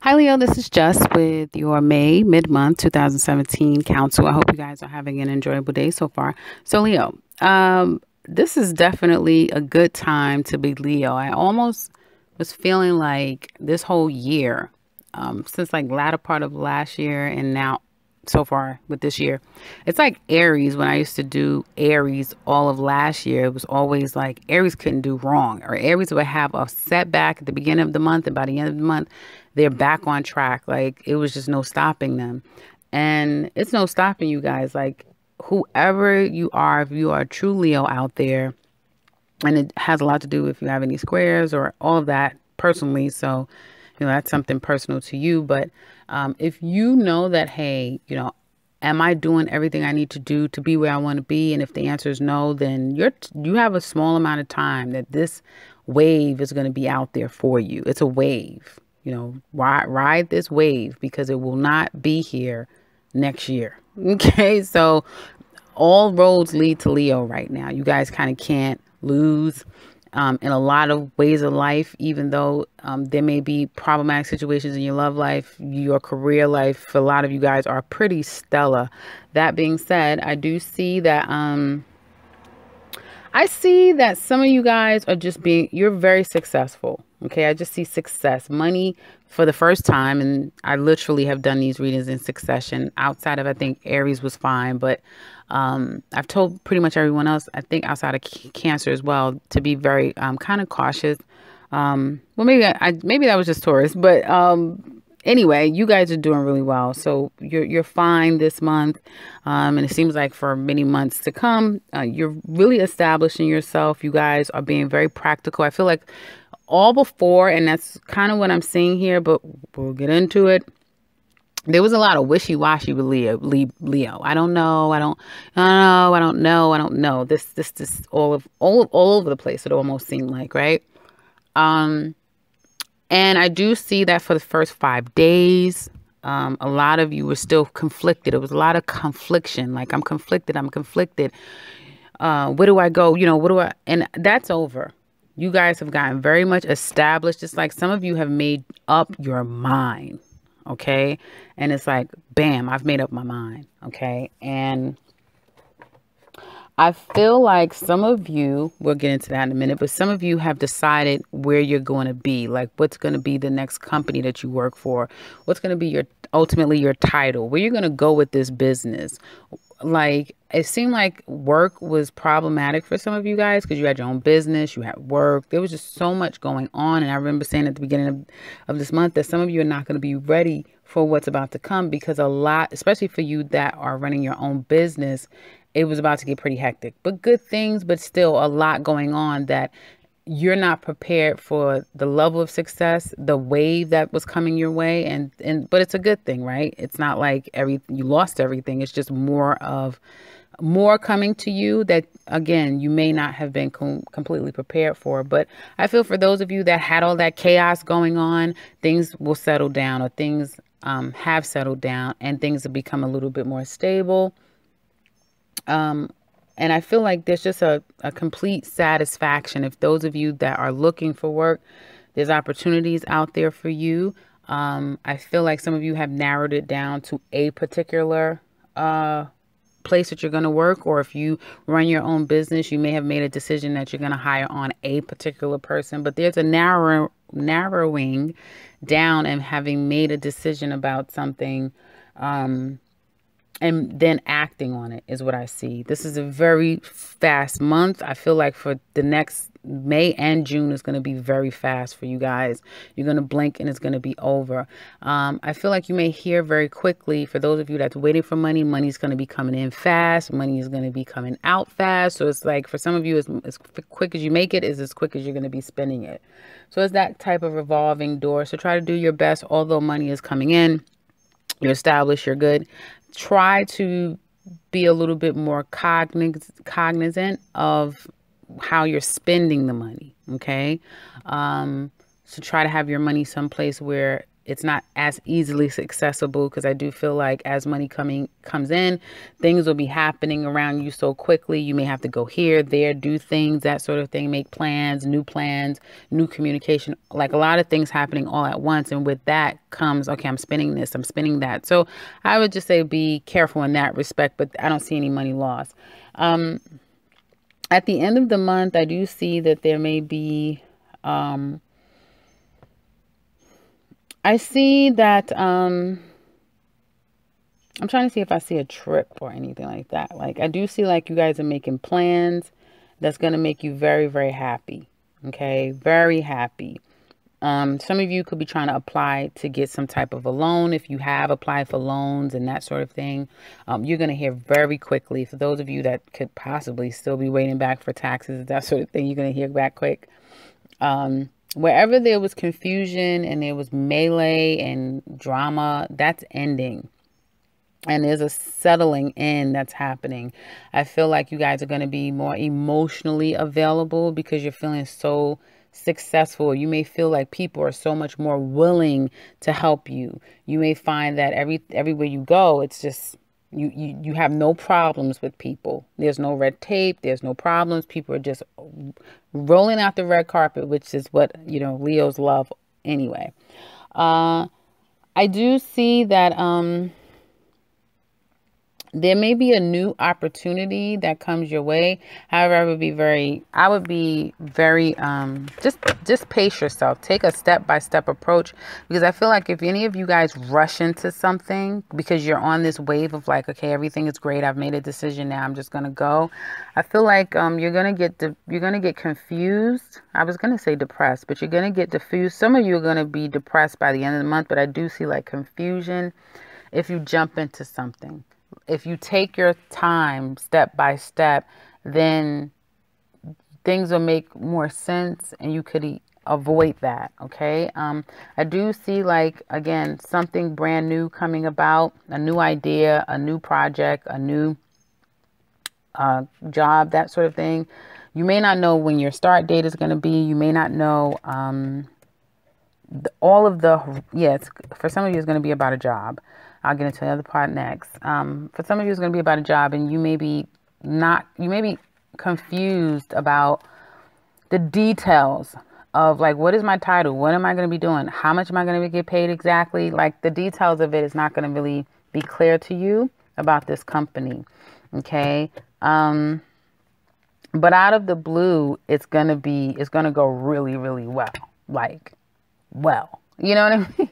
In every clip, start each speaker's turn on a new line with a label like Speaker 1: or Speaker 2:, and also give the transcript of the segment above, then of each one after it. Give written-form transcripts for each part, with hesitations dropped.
Speaker 1: Hi, Leo. This is Jess with your May mid-month 2017 council. I hope you guys are having an enjoyable day so far. So, Leo, this is definitely a good time to be Leo. I almost was feeling like this whole year, since like latter part of last year and now so far with this year, it's like Aries. When I used to do Aries all of last year, it was always like Aries couldn't do wrong, or Aries would have a setback at the beginning of the month, and by the end of the month, they're back on track. Like it was just no stopping them. And it's no stopping you guys. Like whoever you are, if you are a true Leo out there, and it has a lot to do if you have any squares or all of that personally. So, that's something personal to you. But if you know that, hey, am I doing everything I need to do to be where I want to be? And if the answer is no, then you have a small amount of time that this wave is going to be out there for you. It's a wave. Ride this wave because it will not be here next year. Okay, so all roads lead to Leo right now. You guys kind of can't lose in a lot of ways of life, even though there may be problematic situations in your love life, your career life. For a lot of you guys are pretty stellar. That being said, I see that some of you guys are you're very successful. Okay. I just see success, money for the first time. And I literally have done these readings in succession outside of, I think Aries was fine, but I've told pretty much everyone else, I think outside of Cancer as well, to be very kind of cautious. Well, maybe that was just Taurus, but anyway, you guys are doing really well. So you're fine this month. And it seems like for many months to come, you're really establishing yourself. You guys are being very practical. I feel like all before, and that's kind of what I'm seeing here, but we'll get into it. There was a lot of wishy-washy with Leo. I don't know. I don't know. I don't know. I don't know. This all over the place. It almost seemed like, right? And I do see that for the first 5 days, a lot of you were still conflicted. It was a lot of confliction. Like, I'm conflicted. Where do I go? And that's over. You guys have gotten very much established. It's like some of you have made up your mind. Okay. And it's like, bam, I've made up my mind. Okay. And I feel like some of you, we'll get into that in a minute, but some of you have decided where you're going to be, like what's going to be the next company that you work for, what's going to be ultimately your title, where you're going to go with this business. Like, it seemed like work was problematic for some of you guys because you had your own business, you had work. There was just so much going on. And I remember saying at the beginning of this month that some of you are not going to be ready for what's about to come because a lot, especially for you that are running your own business, it was about to get pretty hectic. But good things, but still a lot going on that you're not prepared for the level of success, the wave that was coming your way. But it's a good thing, right? It's not like you lost everything. It's just more coming to you that, again, you may not have been completely prepared for. But I feel for those of you that had all that chaos going on, things will settle down, or things have settled down, and things have become a little bit more stable. And I feel like there's just a complete satisfaction. If those of you that are looking for work, there's opportunities out there for you. I feel like some of you have narrowed it down to a particular place that you're going to work, or if you run your own business, you may have made a decision that you're going to hire on a particular person, but there's a narrowing down and having made a decision about something, and then acting on it is what I see. This is a very fast month. I feel like for the next May and June is going to be very fast for you guys. You're going to blink and it's going to be over. I feel like you may hear very quickly, for those of you that's waiting for money, money's going to be coming in fast. Money is going to be coming out fast. So it's like for some of you, as quick as you make it is as quick as you're going to be spending it. So it's that type of revolving door. So try to do your best. Although money is coming in, you're established, you're good. Try to be a little bit more cognizant of how you're spending the money. Okay. So try to have your money someplace where it's not as easily accessible, because I do feel like as money comes in, things will be happening around you so quickly. You may have to go here, there, do things, that sort of thing, make plans, new communication, like a lot of things happening all at once. And with that comes, okay, I'm spending this, I'm spending that. So I would just say be careful in that respect, but I don't see any money loss. At the end of the month, I do see that there may be, I see that, I'm trying to see if I see a trip or anything like that. Like, I do see like you guys are making plans that's going to make you very, very happy. Okay. Very happy. Some of you could be trying to apply to get some type of a loan. If you have applied for loans and that sort of thing, you're going to hear very quickly. For those of you that could possibly still be waiting back for taxes, that sort of thing, you're going to hear back quick. Wherever there was confusion and there was melee and drama, that's ending. And there's a settling in that's happening. I feel like you guys are going to be more emotionally available because you're feeling so successful. You may feel like people are so much more willing to help you. You may find that everywhere you go, it's just you have no problems with people. There's no red tape. There's no problems. People are just rolling out the red carpet, which is what, Leos love anyway. I do see that there may be a new opportunity that comes your way. However, I would be very, just pace yourself. Take a step-by-step approach, because I feel like if any of you guys rush into something because you're on this wave of like, okay, everything is great, I've made a decision, now I'm just going to go. I feel like you're going to get confused. I was going to say depressed, but you're going to get diffused. Some of you are going to be depressed by the end of the month, but I do see like confusion if you jump into something. If you take your time step by step, then things will make more sense and you could avoid that. Okay. I do see, like, again, something brand new coming about, a new idea, a new project, a new job, that sort of thing. You may not know when your start date is going to be. You may not know for some of you it's going to be about a job. I'll get into the other part next. For some of you, it's going to be about a job, and you may be confused about the details of, like, what is my title? What am I going to be doing? How much am I going to get paid exactly? Like, the details of it is not going to really be clear to you about this company. Okay. But out of the blue, it's going to go really, really well. You know what I mean?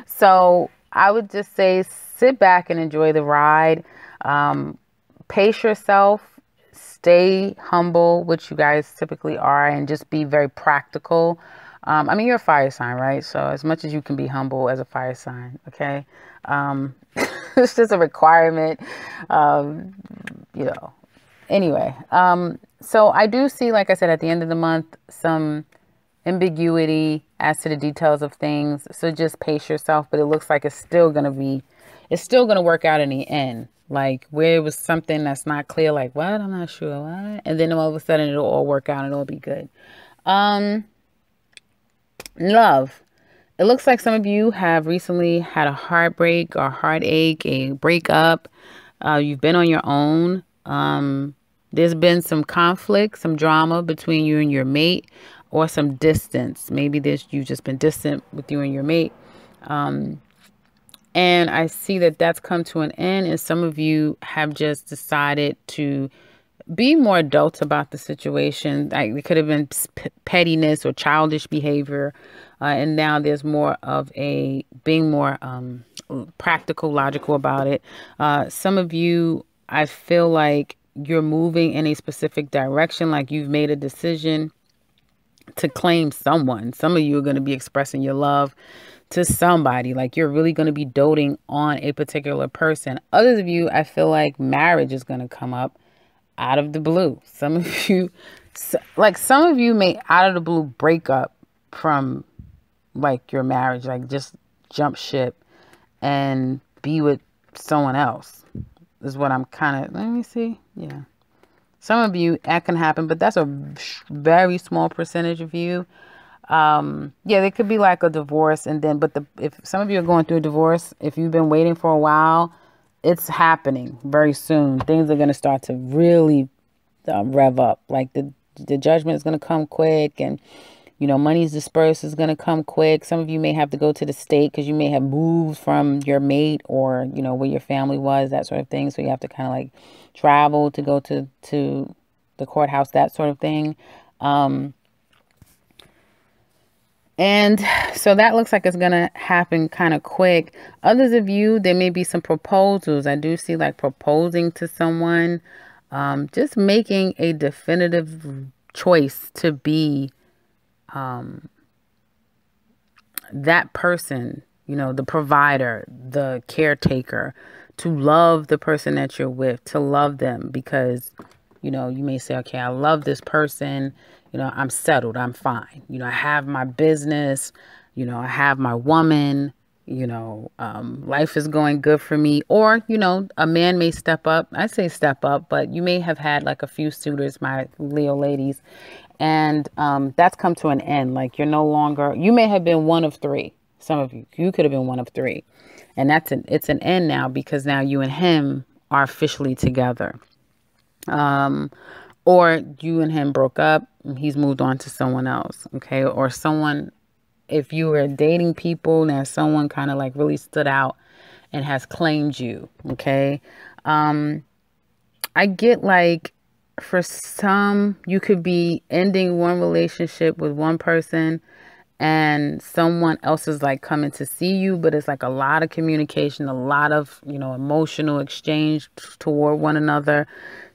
Speaker 1: So I would just say sit back and enjoy the ride. Pace yourself. Stay humble, which you guys typically are, and just be very practical. You're a fire sign, right? So as much as you can be humble as a fire sign, okay? It's just a requirement. Anyway, so I do see, like I said, at the end of the month, some ambiguity as to the details of things. So just pace yourself, but it looks like it's still going to work out in the end. Like, where it was something that's not clear, like, what? I'm not sure what. And then all of a sudden it'll all work out and it'll be good. Love. It looks like some of you have recently had a heartbreak or heartache, a breakup. You've been on your own. There's been some conflict, some drama between you and your mate, or some distance. Maybe you've just been distant with you and your mate. And I see that that's come to an end, and some of you have just decided to be more adults about the situation. Like, it could have been pettiness or childish behavior. And now there's more of being more practical, logical about it. Some of you, I feel like you're moving in a specific direction, like you've made a decision to claim someone. Some of you are going to be expressing your love to somebody, like you're really going to be doting on a particular person. Others of you, I feel like marriage is going to come up out of the blue. Some of you may out of the blue break up from, like, your marriage, like just jump ship and be with someone else is what I'm kind of, let me see. Yeah. Some of you, that can happen, but that's a very small percentage of you. Yeah, there could be like a divorce, and then, but if some of you are going through a divorce, if you've been waiting for a while, it's happening very soon. Things are going to start to really rev up. Like the judgment is going to come quick, and money's dispersed is going to come quick. Some of you may have to go to the state because you may have moved from your mate or where your family was, that sort of thing. So you have to kind of like travel to go to the courthouse, that sort of thing. And so that looks like it's going to happen kind of quick. Others of you, there may be some proposals. I do see like proposing to someone, just making a definitive choice to be that person, the provider, the caretaker, to love the person that you're with, to love them because, you may say, okay, I love this person. I'm settled. I'm fine. I have my business. I have my woman. Life is going good for me. Or, a man may step up. I say step up, but you may have had like a few suitors, my Leo ladies. And that's come to an end. Like you're no longer, you may have been one of three. Some of you could have been one of three. And it's an end now because now you and him are officially together. Or you and him broke up, he's moved on to someone else, okay? Or someone, if you were dating people, now someone kind of like really stood out and has claimed you, okay? I get like, for some, you could be ending one relationship with one person and someone else is like coming to see you, but it's like a lot of communication, a lot of, emotional exchange toward one another.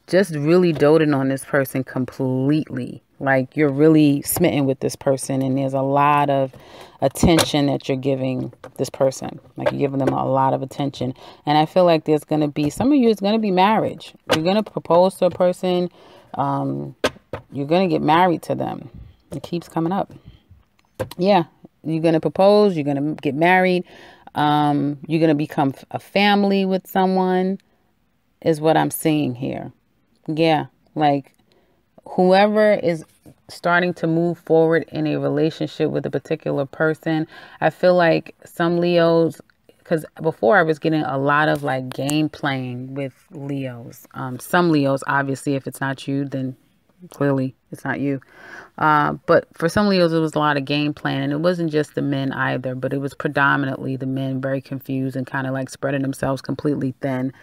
Speaker 1: Just really doting on this person completely. Like you're really smitten with this person and there's a lot of attention that you're giving this person. Like you're giving them a lot of attention. And I feel like there's going to be, some of you, it's going to be marriage. You're going to propose to a person. You're going to get married to them. It keeps coming up. Yeah. You're going to propose. You're going to get married. You're going to become a family with someone is what I'm seeing here. Yeah, like whoever is starting to move forward in a relationship with a particular person, I feel like some Leos, because before I was getting a lot of like game playing with Leos. Some Leos, obviously, if it's not you, then clearly it's not you. But for some Leos, it was a lot of game playing, and it wasn't just the men either, but it was predominantly the men, very confused and kind of like spreading themselves completely thin.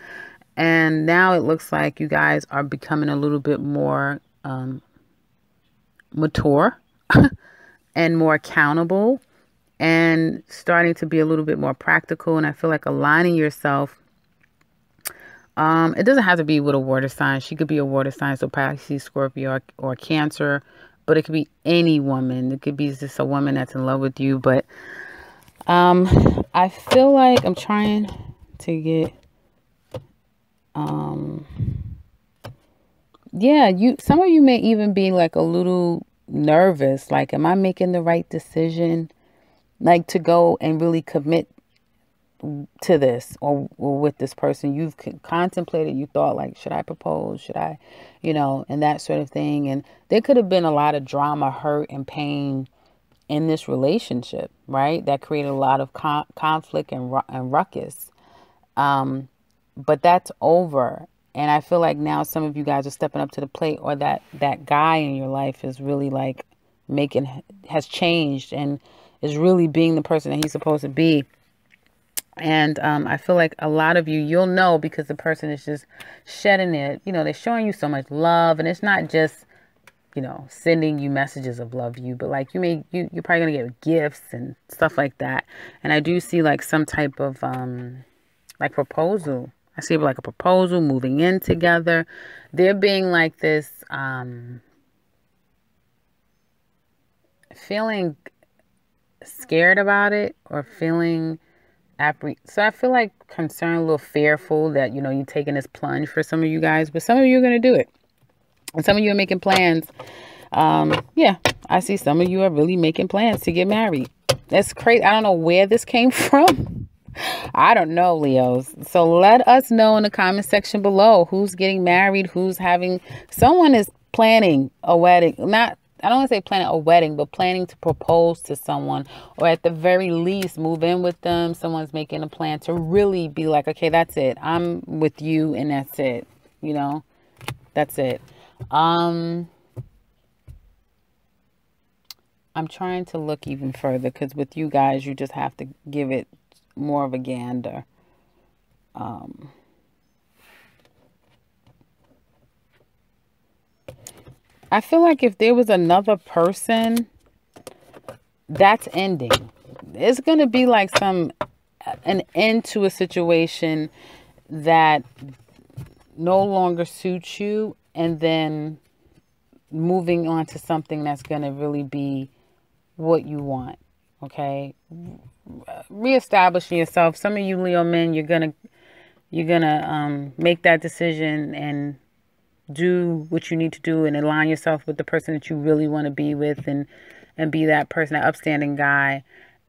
Speaker 1: And now it looks like you guys are becoming a little bit more mature and more accountable and starting to be a little bit more practical. And I feel like aligning yourself. It doesn't have to be with a water sign. She could be a water sign, so Pisces, Scorpio, or Cancer. But it could be any woman. It could be just a woman that's in love with you. But I feel like I'm trying to get... yeah, some of you may even be like a little nervous, like, am I making the right decision? Like to go and really commit to this or with this person. You've contemplated, you thought like, should I propose? Should I, and that sort of thing. And there could have been a lot of drama, hurt, and pain in this relationship, right? That created a lot of conflict and ruckus. But that's over. And I feel like now some of you guys are stepping up to the plate, or that guy in your life is really like has changed and is really being the person that he's supposed to be. And I feel like a lot of you, you'll know because the person is just shedding it. They're showing you so much love, and it's not just, sending you messages of love you, but like you're probably going to get gifts and stuff like that. And I do see like some type of like proposal. I see like a proposal, moving in together. There being like this feeling scared about it, or feeling so I feel like concerned, a little fearful that, you're taking this plunge for some of you guys, but some of you are going to do it. And some of you are making plans. Yeah, I see some of you are really making plans to get married. That's crazy. I don't know where this came from. I don't know, Leos. So let us know in the comment section below who's getting married, someone is planning a wedding. Not I don't want to say planning a wedding, but planning to propose to someone, or at the very least move in with them. Someone's making a plan to really be like, okay, that's it. I'm with you and that's it. You know, that's it. I'm trying to look even further because with you guys, you just have to give it more of a gander. I feel like if there was another person, that's ending. It's going to be like an end to a situation that no longer suits you, and then moving on to something that's going to really be what you want. Okay. Reestablishing yourself. Some of you Leo men, you're going to make that decision and do what you need to do and align yourself with the person that you really want to be with, and be that person, that upstanding guy.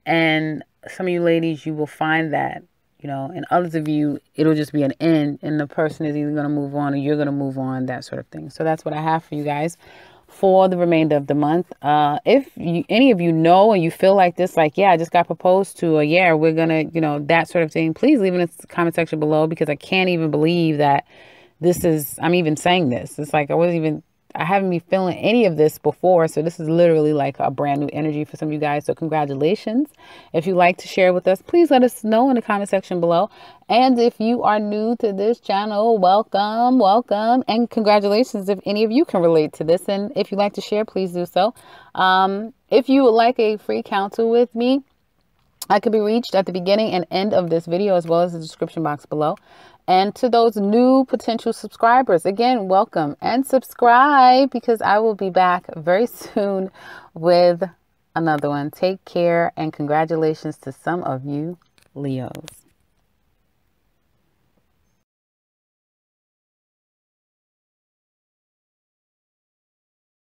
Speaker 1: And some of you ladies, you will find that, you know, and others of you, it'll just be an end, and the person is either going to move on or you're going to move on, that sort of thing. So that's what I have for you guys for the remainder of the month. If any of you know and you feel like this, like, yeah, I just got proposed to, or yeah, we're going to, you know, that sort of thing, please leave it in the comment section below, because I can't even believe that I'm even saying this. It's like I haven't been feeling any of this before. So this is literally like a brand new energy for some of you guys. So congratulations. If you'd like to share with us, please let us know in the comment section below. And if you are new to this channel, welcome, welcome. And congratulations if any of you can relate to this. And if you'd like to share, please do so. If you would like a free counsel with me, I could be reached at the beginning and end of this video, as well as the description box below. And to those new potential subscribers, again, welcome and subscribe, because I will be back very soon with another one. Take care, and congratulations to some of you Leos.